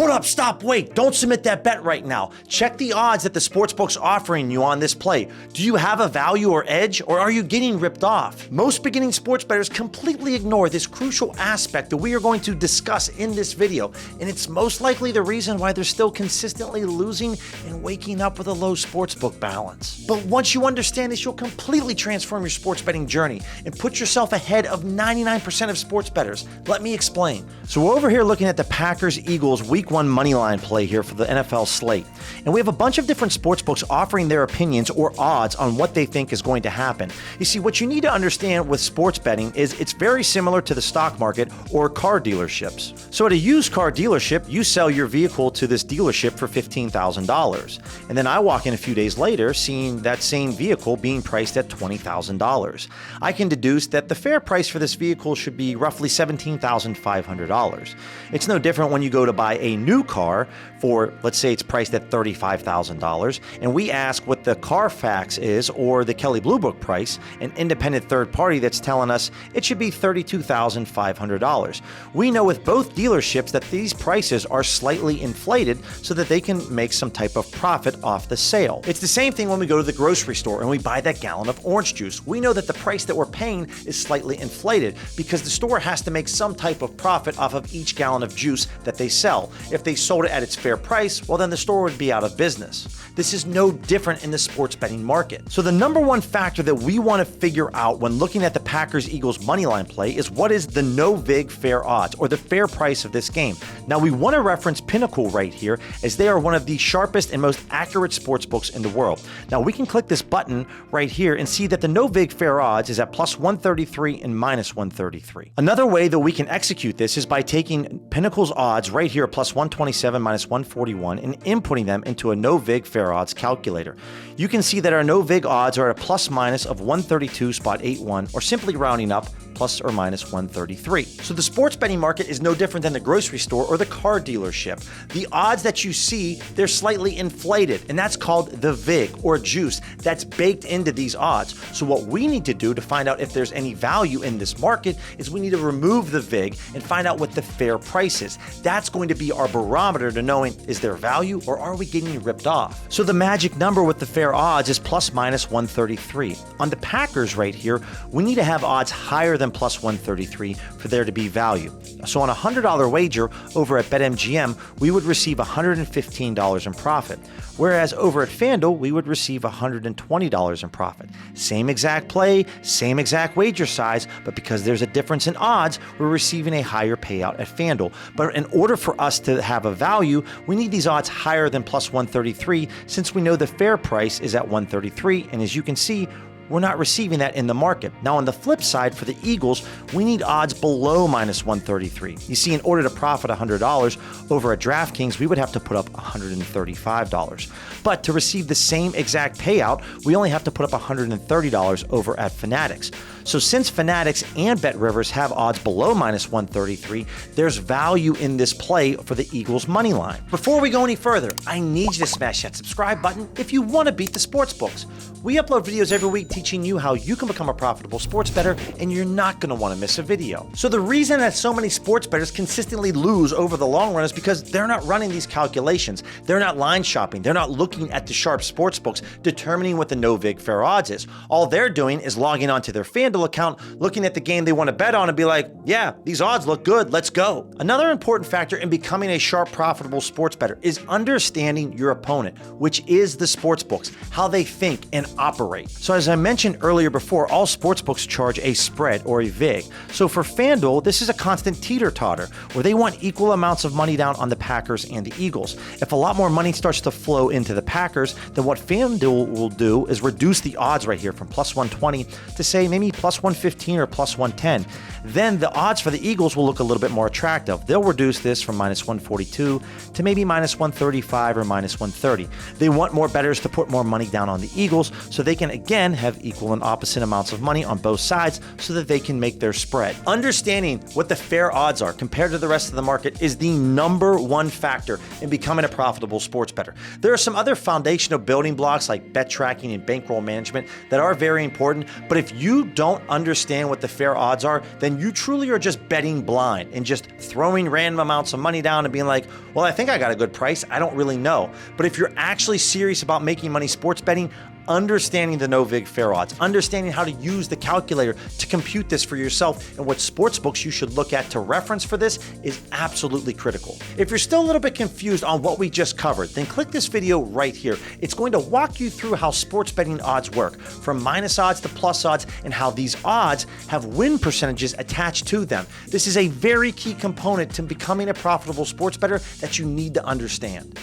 Hold up, stop, wait, don't submit that bet right now. Check the odds that the sportsbook's offering you on this play. Do you have a value or edge, or are you getting ripped off? Most beginning sports bettors completely ignore this crucial aspect that we are going to discuss in this video, and it's most likely the reason why they're still consistently losing and waking up with a low sportsbook balance. But once you understand this, you'll completely transform your sports betting journey and put yourself ahead of 99% of sports bettors. Let me explain. So we're over here looking at the Packers-Eagles Week 1 moneyline play here for the NFL slate. And we have a bunch of different sportsbooks offering their opinions or odds on what they think is going to happen. You see, what you need to understand with sports betting is it's very similar to the stock market or car dealerships. So at a used car dealership, you sell your vehicle to this dealership for $15,000. And then I walk in a few days later seeing that same vehicle being priced at $20,000. I can deduce that the fair price for this vehicle should be roughly $17,500. It's no different when you go to buy a new car for, let's say it's priced at $35,000, and we ask what the Carfax is or the Kelley Blue Book price, an independent third party that's telling us it should be $32,500. We know with both dealerships that these prices are slightly inflated so that they can make some type of profit off the sale. It's the same thing when we go to the grocery store and we buy that gallon of orange juice. We know that the price that we're paying is slightly inflated because the store has to make some type of profit off of each gallon of juice that they sell. If they sold it at its fair price, well, then the store would be out of business. This is no different in the sports betting market. So the number one factor that we want to figure out when looking at the Packers-Eagles moneyline play is what is the No Vig fair odds, or the fair price of this game. Now we want to reference Pinnacle right here, as they are one of the sharpest and most accurate sports books in the world. Now we can click this button right here and see that the No Vig fair odds is at plus 133 and minus 133. Another way that we can execute this is by taking Pinnacle's odds right here, plus 127 minus 141, and inputting them into a No Vig fair odds calculator. You can see that our No Vig odds are at a plus minus of 132.81, or simply rounding up, plus or minus 133. So the sports betting market is no different than the grocery store or the car dealership. The odds that you see, they're slightly inflated, and that's called the VIG, or juice, that's baked into these odds. So what we need to do to find out if there's any value in this market is we need to remove the VIG and find out what the fair price is. That's going to be our barometer to knowing, is there value or are we getting ripped off? So the magic number with the fair odds is plus minus 133. On the Packers right here, we need to have odds higher than plus 133 for there to be value. So on a $100 wager over at BetMGM, we would receive $115 in profit, whereas over at FanDuel, we would receive $120 in profit. Same exact play, same exact wager size, but because there's a difference in odds, we're receiving a higher payout at FanDuel. But in order for us to have a value, we need these odds higher than plus 133, since we know the fair price is at 133, and as you can see, we're not receiving that in the market. Now on the flip side, for the Eagles, we need odds below minus 133. You see, in order to profit $100 over at DraftKings, we would have to put up $135. But to receive the same exact payout, we only have to put up $130 over at Fanatics. So since Fanatics and BetRivers have odds below minus 133, there's value in this play for the Eagles money line. Before we go any further, I need you to smash that subscribe button if you want to beat the sports books. We upload videos every week teaching you how you can become a profitable sports bettor, and you're not going to want to miss a video. So the reason that so many sports bettors consistently lose over the long run is because they're not running these calculations. They're not line shopping. They're not looking at the sharp sports books, determining what the No Vig fair odds is. All they're doing is logging onto their FanDuel account, looking at the game they want to bet on and be like, yeah, these odds look good, let's go. Another important factor in becoming a sharp, profitable sports bettor is understanding your opponent, which is the sports books, how they think and operate. So as I mentioned earlier before, all sportsbooks charge a spread or a VIG. So for FanDuel, this is a constant teeter-totter where they want equal amounts of money down on the Packers and the Eagles. If a lot more money starts to flow into the Packers, then what FanDuel will do is reduce the odds right here from plus 120 to say maybe plus 115 or plus 110. Then the odds for the Eagles will look a little bit more attractive. They'll reduce this from minus 142 to maybe minus 135 or minus 130. They want more bettors to put more money down on the Eagles so they can again have equal and opposite amounts of money on both sides so that they can make their spread. Understanding what the fair odds are compared to the rest of the market is the number one factor in becoming a profitable sports bettor. There are some other foundational building blocks like bet tracking and bankroll management that are very important, but if you don't don't understand what the fair odds are, then you truly are just betting blind and just throwing random amounts of money down and being like, well, I think I got a good price. I don't really know. But if you're actually serious about making money sports betting, understanding the No Vig fair odds, understanding how to use the calculator to compute this for yourself and what sportsbooks you should look at to reference for this is absolutely critical. If you're still a little bit confused on what we just covered, then click this video right here. It's going to walk you through how sports betting odds work, from minus odds to plus odds, and how these odds have win percentages attached to them. This is a very key component to becoming a profitable sports bettor that you need to understand.